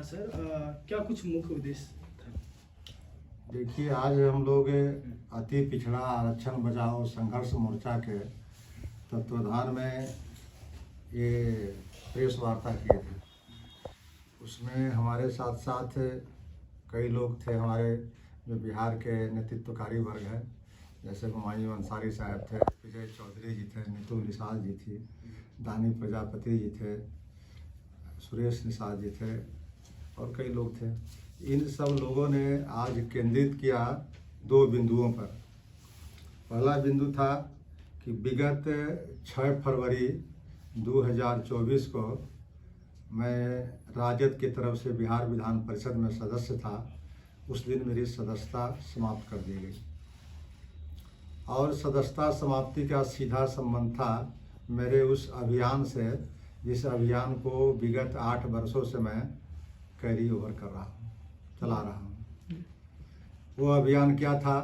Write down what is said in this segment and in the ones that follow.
हाँ सर, क्या कुछ मुख्य उद्देश्य था? देखिए, आज हम लोग अति पिछड़ा आरक्षण बचाओ संघर्ष मोर्चा के तत्वाधान में ये प्रेस वार्ता किए थे। उसमें हमारे साथ साथ कई लोग थे, हमारे जो बिहार के नेतृत्वकारी वर्ग है, जैसे हुमायूं अंसारी साहब थे, विजय चौधरी जी थे, नीतू निषाद जी थी, दानी प्रजापति जी थे, सुरेश निषाद जी थे और कई लोग थे। इन सब लोगों ने आज केंद्रित किया दो बिंदुओं पर। पहला बिंदु था कि विगत 6 फरवरी 2024 को मैं राजद की तरफ से बिहार विधान परिषद में सदस्य था। उस दिन मेरी सदस्यता समाप्त कर दी गई और सदस्यता समाप्ति का सीधा संबंध था मेरे उस अभियान से, जिस अभियान को विगत 8 वर्षों से मैं कैरी ओवर कर रहा हूँ, चला रहा हूँ। वो अभियान क्या था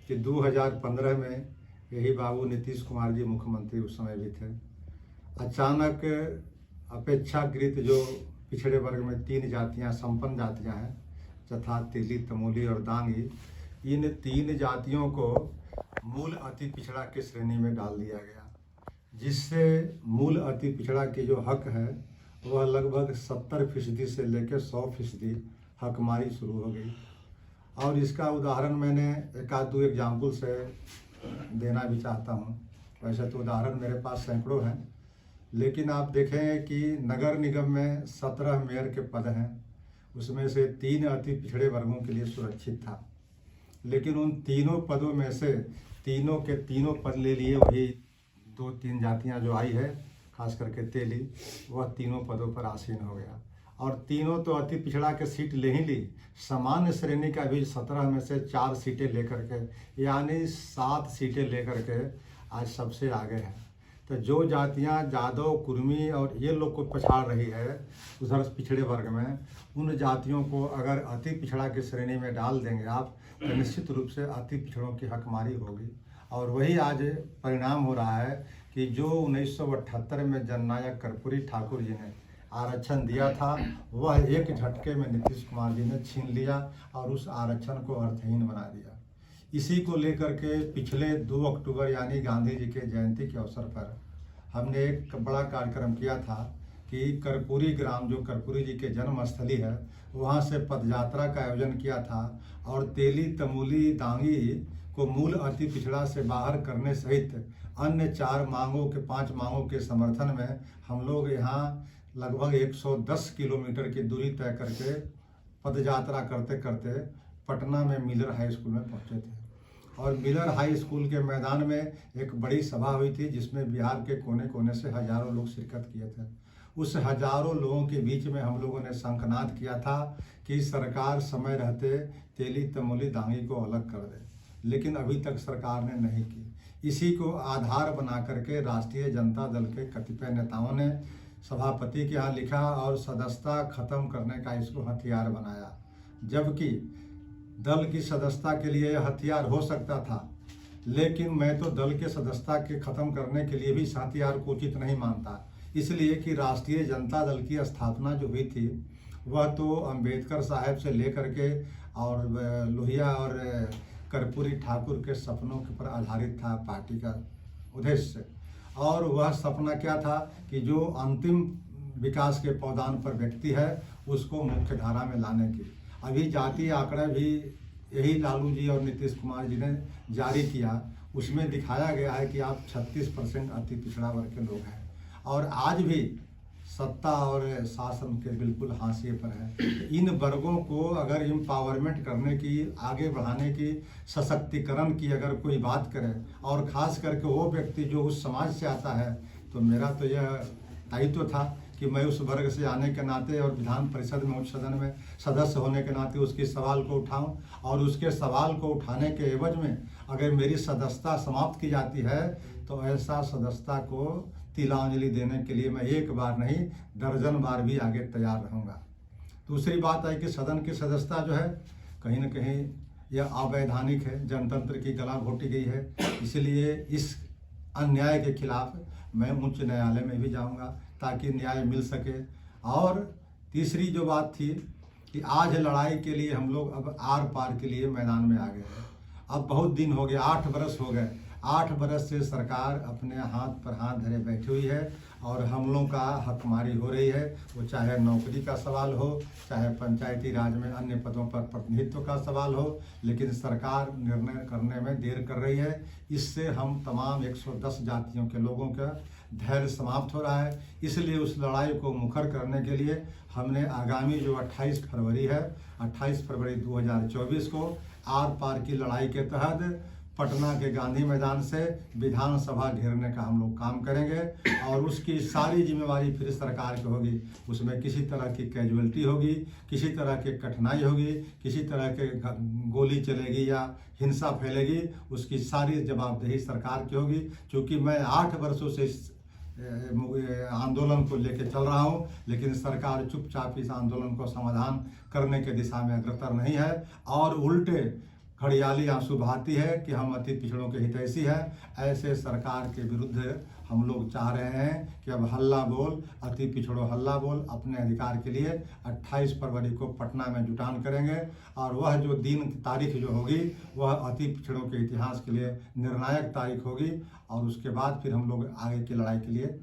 कि 2015 में यही बाबू नीतीश कुमार जी मुख्यमंत्री उस समय भी थे। अचानक अपेक्षाकृत जो पिछड़े वर्ग में 3 जातियाँ संपन्न जातियाँ हैं, तथा तेली, तमोली और दांगी, इन 3 जातियों को मूल अति पिछड़ा की श्रेणी में डाल दिया गया, जिससे मूल अति पिछड़ा की जो हक है वह लगभग 70% से लेकर 100% हकमारी शुरू हो गई। और इसका उदाहरण मैंने एक आध दो एग्जाम्पल से देना भी चाहता हूँ। वैसे तो उदाहरण मेरे पास सैकड़ों हैं, लेकिन आप देखें कि नगर निगम में 17 मेयर के पद हैं, उसमें से 3 अति पिछड़े वर्गों के लिए सुरक्षित था। लेकिन उन तीनों पदों में से तीनों के तीनों पद ले लिए वही 2-3 जातियां जो आई है, खास करके तेली, वह तीनों पदों पर आसीन हो गया। और तीनों तो अति पिछड़ा के सीट ले ही ली, सामान्य श्रेणी का भी 17 में से 4 सीटें लेकर के, यानी 7 सीटें लेकर के आज सबसे आगे है। तो जो जातियां जादव, कुर्मी और ये लोग को पछाड़ रही है उधर पिछड़े वर्ग में, उन जातियों को अगर अति पिछड़ा की श्रेणी में डाल देंगे आप, तो निश्चित रूप से अति पिछड़ों की हकमारी होगी। और वही आज परिणाम हो रहा है कि जो 1978 में जननायक कर्पूरी ठाकुर जी ने आरक्षण दिया था, वह एक झटके में नीतीश कुमार जी ने छीन लिया और उस आरक्षण को अर्थहीन बना दिया। इसी को लेकर के पिछले 2 अक्टूबर यानी गांधी जी के जयंती के अवसर पर हमने एक बड़ा कार्यक्रम किया था कि कर्पूरी ग्राम, जो कर्पूरी जी के जन्म स्थली है, वहाँ से पदयात्रा का आयोजन किया था और तेली, तमोली, दांगी को मूल अति पिछड़ा से बाहर करने सहित अन्य 5 मांगों के समर्थन में हम लोग यहाँ लगभग 110 किलोमीटर की दूरी तय करके पदयात्रा करते करते पटना में मिलर हाई स्कूल में पहुँचे थे। और मिलर हाई स्कूल के मैदान में एक बड़ी सभा हुई थी, जिसमें बिहार के कोने कोने से हजारों लोग शिरकत किए थे। उस हजारों लोगों के बीच में हम लोगों ने शंखनाद किया था कि सरकार समय रहते तेली, तमोली, दांगी को अलग कर दे, लेकिन अभी तक सरकार ने नहीं की। इसी को आधार बना करके राष्ट्रीय जनता दल के कतिपय नेताओं ने सभापति के यहाँ लिखा और सदस्यता खत्म करने का इसको हथियार बनाया, जबकि दल की सदस्यता के लिए यह हथियार हो सकता था। लेकिन मैं तो दल के सदस्यता के ख़त्म करने के लिए भी इस हथियार को उचित नहीं मानता, इसलिए कि राष्ट्रीय जनता दल की स्थापना जो हुई थी वह तो अंबेडकर साहब से लेकर के और लोहिया और कर्पूरी ठाकुर के सपनों के पर आधारित था पार्टी का उद्देश्य। और वह सपना क्या था कि जो अंतिम विकास के पौधान पर व्यक्ति है उसको मुख्य धारा में लाने की। अभी जातीय आंकड़ा भी यही लालू जी और नीतीश कुमार जी ने जारी किया, उसमें दिखाया गया है कि आप 36% अति पिछड़ा वर्ग के लोग हैं और आज भी सत्ता और शासन के बिल्कुल हाशिए पर है। इन वर्गों को अगर एम्पावरमेंट करने की, आगे बढ़ाने की, सशक्तिकरण की अगर कोई बात करे, और ख़ास करके वो व्यक्ति जो उस समाज से आता है, तो मेरा तो यह दायित्व था कि मैं उस वर्ग से आने के नाते और विधान परिषद में, उच्च सदन में सदस्य होने के नाते उसके सवाल को उठाऊं, और उसके सवाल को उठाने के एवज में अगर मेरी सदस्यता समाप्त की जाती है तो ऐसा सदस्यता को तिलांजलि देने के लिए मैं एक बार नहीं दर्जन बार भी आगे तैयार रहूँगा। दूसरी बात है कि सदन की सदस्यता जो है कहीं न कहीं यह अवैधानिक है, जनतंत्र की गला घोटी गई है। इसलिए इस अन्याय के खिलाफ मैं उच्च न्यायालय में भी जाऊंगा ताकि न्याय मिल सके और तीसरी जो बात थी कि आज लड़ाई के लिए हम लोग अब आर पार के लिए मैदान में आ गए हैं। अब बहुत दिन हो गए, 8 बरस हो गए। 8 बरस से सरकार अपने हाथ पर हाथ धरे बैठी हुई है और हमलों का हकमारी हो रही है। वो चाहे नौकरी का सवाल हो, चाहे पंचायती राज में अन्य पदों पर प्रतिनिधित्व का सवाल हो, लेकिन सरकार निर्णय करने में देर कर रही है। इससे हम तमाम 110 जातियों के लोगों का धैर्य समाप्त हो रहा है। इसलिए उस लड़ाई को मुखर करने के लिए हमने आगामी जो 28 फरवरी है, 28 फरवरी 2024 को आर पार की लड़ाई के तहत पटना के गांधी मैदान से विधानसभा घेरने का हम लोग काम करेंगे और उसकी सारी जिम्मेवारी फिर सरकार की होगी। उसमें किसी तरह की कैजुअलिटी होगी, किसी तरह की कठिनाई होगी, किसी तरह के गोली चलेगी या हिंसा फैलेगी, उसकी सारी जवाबदेही सरकार की होगी। क्योंकि मैं 8 वर्षों से इस आंदोलन को लेकर चल रहा हूं, लेकिन सरकार चुपचाप इस आंदोलन को समाधान करने के दिशा में अग्रसर नहीं है और उल्टे घड़ियाली आंसू बहाती है कि हम अति पिछड़ों के हितैषी हैं। ऐसे सरकार के विरुद्ध हम लोग चाह रहे हैं कि अब हल्ला बोल, अति पिछड़ो हल्ला बोल, अपने अधिकार के लिए 28 फरवरी को पटना में जुटान करेंगे और वह जो दिन तारीख जो होगी वह अति पिछड़ों के इतिहास के लिए निर्णायक तारीख होगी और उसके बाद फिर हम लोग आगे की लड़ाई के लिए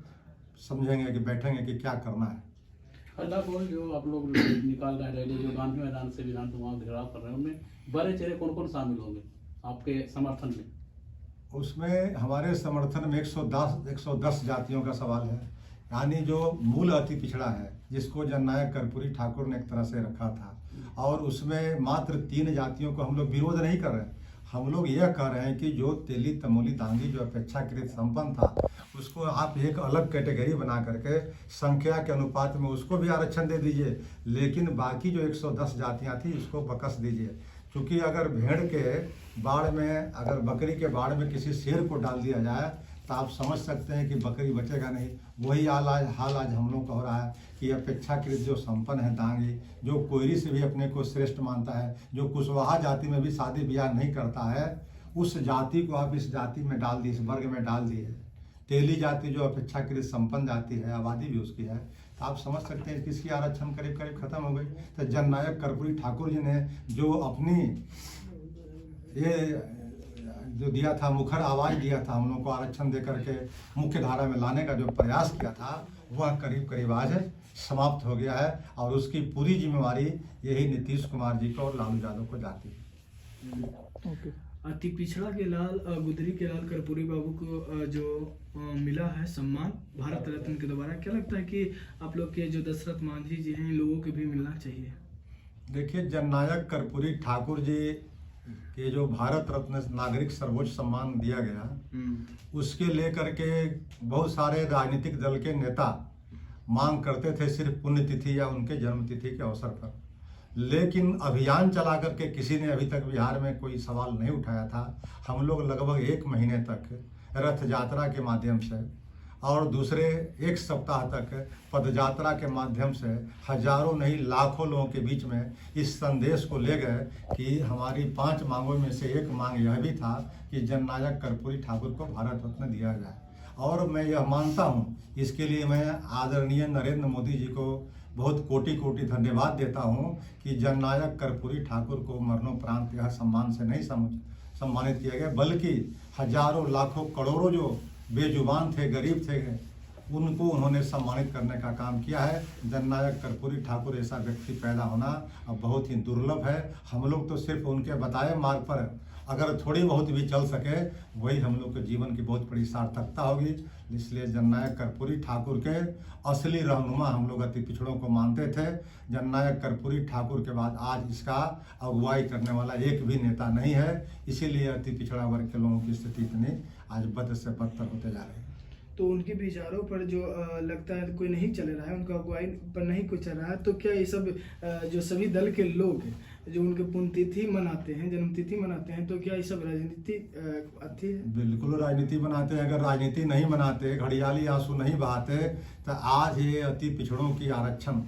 समझेंगे कि बैठेंगे कि क्या करना है। हल्ला बोल जो आप लोग निकाल रहे हैं रैली, जो गांधी मैदान से विधानसभा घेराव कर रहे हैं, उनमें बड़े चेहरे कौन कौन शामिल होंगे आपके समर्थन में? उसमें हमारे समर्थन में 110 जातियों का सवाल है, यानी जो मूल अति पिछड़ा है, जिसको जननायक कर्पूरी ठाकुर ने एक तरह से रखा था। और उसमें मात्र 3 जातियों को हम लोग विरोध नहीं कर रहे हैं। हम लोग यह कह रहे हैं कि जो तेली तमोली दांगी जो अपेक्षाकृत संपन्न था, उसको आप एक अलग कैटेगरी बना करके संख्या के अनुपात में उसको भी आरक्षण दे दीजिए, लेकिन बाकी जो 110 जातियां थी इसको बकस दीजिए। क्योंकि अगर भेड़ के बाड़ में, अगर बकरी के बाड़ में किसी शेर को डाल दिया जाए तो आप समझ सकते हैं कि बकरी बचेगा नहीं। वही हाल आज हम लोग का हो रहा है कि अपेक्षाकृत जो संपन्न है दांगी, जो कोयरी से भी अपने को श्रेष्ठ मानता है, जो कुशवाहा जाति में भी शादी ब्याह नहीं करता है, उस जाति को आप इस जाति में डाल दी, इस वर्ग में डाल दिए। तेली जाति जो अपेक्षाकृत संपन्न जाति है, आबादी भी उसकी है, तो आप समझ सकते हैं किसकी आरक्षण करीब करीब खत्म हो गई। तो जननायक कर्पूरी ठाकुर जी ने जो अपनी ये जो दिया था, मुखर आवाज़ दिया था, हम लोग को आरक्षण दे करके मुख्य धारा में लाने का जो प्रयास किया था, वह करीब करीब आज समाप्त हो गया है और उसकी पूरी जिम्मेवारी यही नीतीश कुमार जी को और लालू यादव को जाती है। अति पिछड़ा के लाल गुदरी के लाल कर्पूरी बाबू को जो मिला है सम्मान भारत रत्न के द्वारा, क्या लगता है कि आप लोग के जो दशरथ मांझी जी हैं, इन लोगों को भी मिलना चाहिए? देखिए, जननायक कर्पूरी ठाकुर जी के जो भारत रत्न नागरिक सर्वोच्च सम्मान दिया गया, उसके लेकर के बहुत सारे राजनीतिक दल के नेता मांग करते थे सिर्फ पुण्यतिथि या उनके जन्मतिथि के अवसर पर, लेकिन अभियान चला करके किसी ने अभी तक बिहार में कोई सवाल नहीं उठाया था। हम लोग लगभग 1 महीने तक रथ यात्रा के माध्यम से और दूसरे 1 सप्ताह तक पदयात्रा के माध्यम से हजारों नहीं लाखों लोगों के बीच में इस संदेश को ले गए कि हमारी 5 मांगों में से एक मांग यह भी था कि जननायक कर्पूरी ठाकुर को भारत रत्न दिया जाए। और मैं यह मानता हूँ, इसके लिए मैं आदरणीय नरेंद्र मोदी जी को बहुत कोटि कोटि धन्यवाद देता हूँ कि जननायक कर्पूरी ठाकुर को मरणोपरांत यह सम्मान से नहीं सम्मानित किया गया, बल्कि हजारों लाखों करोड़ों जो बेजुबान थे, गरीब थे, उनको उन्होंने सम्मानित करने का काम किया है। जननायक कर्पूरी ठाकुर ऐसा व्यक्ति पैदा होना अब बहुत ही दुर्लभ है। हम लोग तो सिर्फ उनके बताए मार्ग पर अगर थोड़ी बहुत भी चल सके, वही हम लोग के जीवन की बहुत बड़ी सार्थकता होगी। इसलिए जननायक कर्पूरी ठाकुर के असली रहनुमा हम लोग अति पिछड़ों को मानते थे। जननायक कर्पूरी ठाकुर के बाद आज इसका अगुवाई करने वाला एक भी नेता नहीं है, इसीलिए अति पिछड़ा वर्ग के लोगों की स्थिति इतनी आज बद से बदतर होते जा रही है। तो उनके विचारों पर जो लगता है कोई नहीं चल रहा है, उनका अगुवाई पर नहीं कोई चल रहा है, तो क्या ये सब जो सभी दल के लोग जो उनके पुण्यतिथि मनाते हैं, जन्मतिथि मनाते हैं, तो क्या ये सब राजनीति आती है? बिल्कुल राजनीति बनाते हैं। अगर राजनीति नहीं बनाते, घड़ियाली आंसू नहीं बहाते, तो आज ये अति पिछड़ों की आरक्षण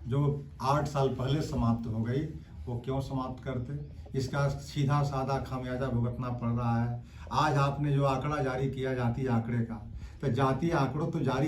जो 8 साल पहले समाप्त हो गई, वो क्यों समाप्त करते? इसका सीधा साधा खामियाजा भुगतना पड़ रहा है। आज आपने जो आंकड़ा जारी किया जाति आंकड़े का, तो जाति आंकड़ों तो जारी